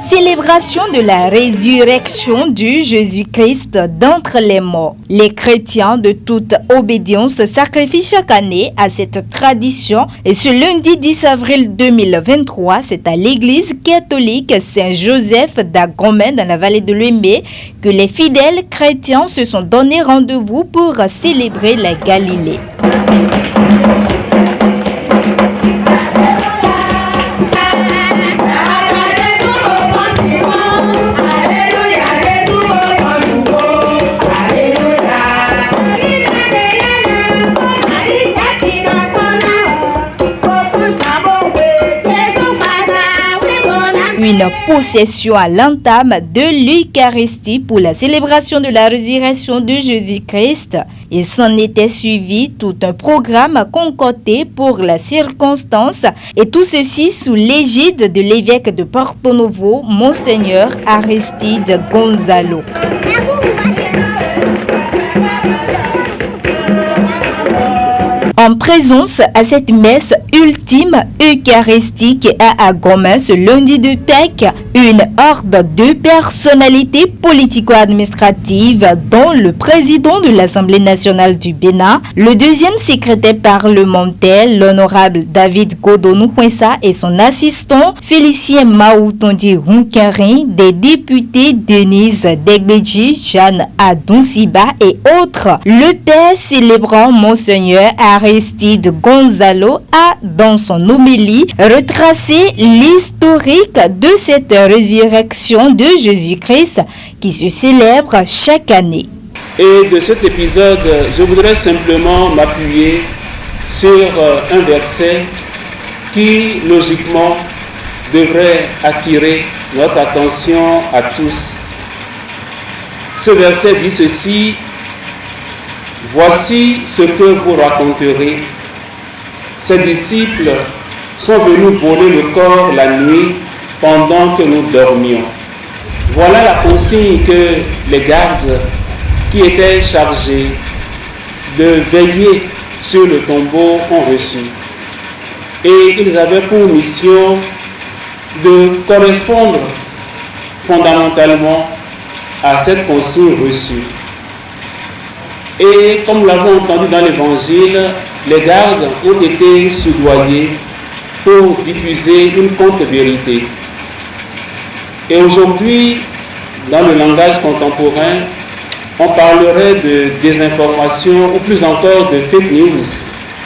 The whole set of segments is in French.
Célébration de la résurrection du Jésus-Christ d'entre les morts. Les chrétiens de toute obédience sacrifient chaque année à cette tradition et ce lundi 10 avril 2023, c'est à l'église catholique Saint-Joseph d'Agromène dans la vallée de l'Ouémé que les fidèles chrétiens se sont donné rendez-vous pour célébrer la Galilée. Une possession à l'entame de l'Eucharistie pour la célébration de la résurrection de Jésus-Christ. Il s'en était suivi tout un programme concocté pour la circonstance et tout ceci sous l'égide de l'évêque de Porto Novo, Monseigneur Aristide Gonzalo. En présence à cette messe ultime eucharistique à Agromène ce lundi de Pâques, une horde de personnalités politico-administratives dont le président de l'Assemblée nationale du Bénin, le deuxième secrétaire parlementaire, l'honorable David Godonou-Huensa et son assistant Félicien Maoutondi Runkarin, des députés Denise Degbeji, Jeanne Adonsiba et autres. Le père célébrant Monseigneur Aristide Gonzalo a, dans son homélie, retracé l'historique de cette résurrection de Jésus-Christ qui se célèbre chaque année. Et de cet épisode, je voudrais simplement m'appuyer sur un verset qui, logiquement, devrait attirer notre attention à tous. Ce verset dit ceci: « Voici ce que vous raconterez. Ces disciples sont venus voler le corps la nuit pendant que nous dormions. » Voilà la consigne que les gardes qui étaient chargés de veiller sur le tombeau ont reçu. Et ils avaient pour mission de correspondre fondamentalement à cette consigne reçue. Et comme nous l'avons entendu dans l'Évangile, les gardes ont été soudoyés pour diffuser une contre-vérité. Et aujourd'hui, dans le langage contemporain, on parlerait de désinformation ou plus encore de fake news.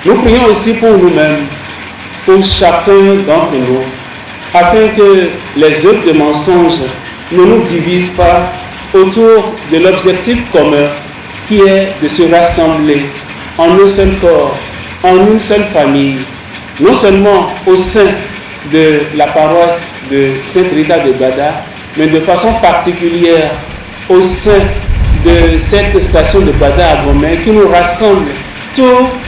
Nous prions aussi pour nous-mêmes, pour chacun d'entre nous, afin que les œuvres de mensonges ne nous divisent pas autour de l'objectif commun qui est de se rassembler en un seul corps, en une seule famille, non seulement au sein de la paroisse de Sainte-Rita de Bada, mais de façon particulière au sein de cette station de Bada à Agromène qui nous rassemble tous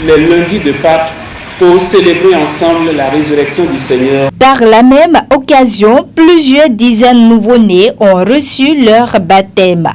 les lundis de Pâques pour célébrer ensemble la résurrection du Seigneur. Par la même occasion, plusieurs dizaines de nouveau-nés ont reçu leur baptême.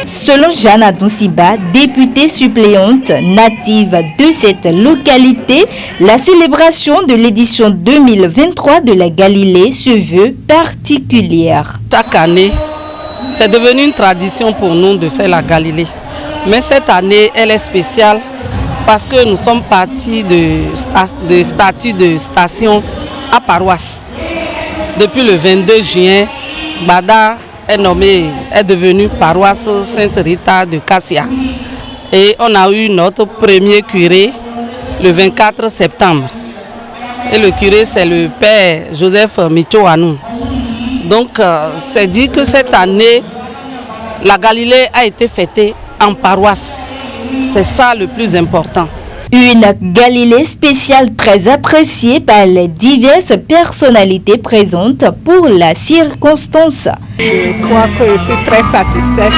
Selon Jeanne Adonsiba, députée suppléante native de cette localité, la célébration de l'édition 2023 de la Galilée se veut particulière. Chaque année, c'est devenu une tradition pour nous de faire la Galilée. Mais cette année, elle est spéciale parce que nous sommes partis de statut de station à paroisse. Depuis le 22 juin, Bada est devenue paroisse Sainte-Rita de Cassia. Et on a eu notre premier curé le 24 septembre. Et le curé, c'est le père Joseph Michoanou. Donc, c'est dit que cette année, la Galilée a été fêtée en paroisse. C'est ça le plus important. Une Galilée spéciale très appréciée par les diverses personnalités présentes pour la circonstance. Je crois que je suis très satisfaite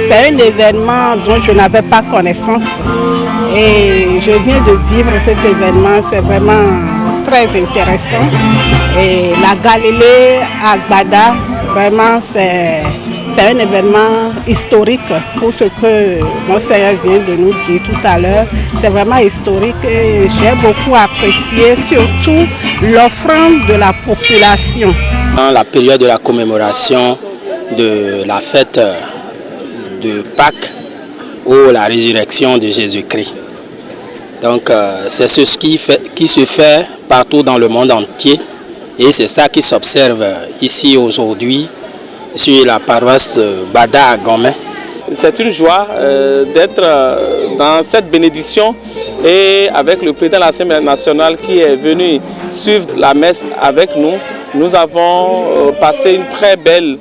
C'est un événement dont je n'avais pas connaissance et je viens de vivre cet événement. C'est vraiment très intéressant. Et la Galilée à Gbada, vraiment c'est un événement historique pour ce que Monseigneur vient de nous dire tout à l'heure. C'est vraiment historique et j'ai beaucoup apprécié surtout l'offrande de la population. Dans la période de la commémoration de la fête de Pâques ou la résurrection de Jésus-Christ. Donc c'est ce qui se fait partout dans le monde entier et c'est ça qui s'observe ici aujourd'hui sur la paroisse de Bada à Gomé. C'est une joie d'être dans cette bénédiction et avec le président de l'Assemblée nationale qui est venu suivre la messe avec nous. Nous avons passé une très belle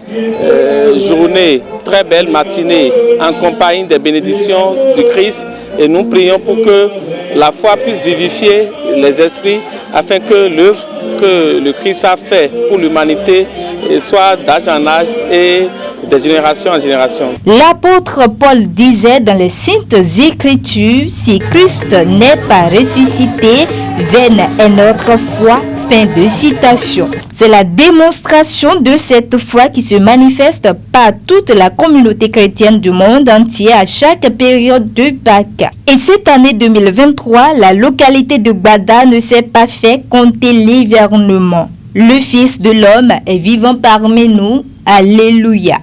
journée, très belle matinée en compagnie des bénédictions du Christ et nous prions pour que la foi puisse vivifier les esprits afin que l'œuvre que le Christ a fait pour l'humanité soit d'âge en âge et de génération en génération. L'apôtre Paul disait dans les Saintes Écritures, si Christ n'est pas ressuscité, vaine est notre foi. Fin de citation. C'est la démonstration de cette foi qui se manifeste par toute la communauté chrétienne du monde entier à chaque période de Pâques. Et cette année 2023, la localité de Gbada ne s'est pas fait compter l'événement. Le Fils de l'homme est vivant parmi nous. Alléluia.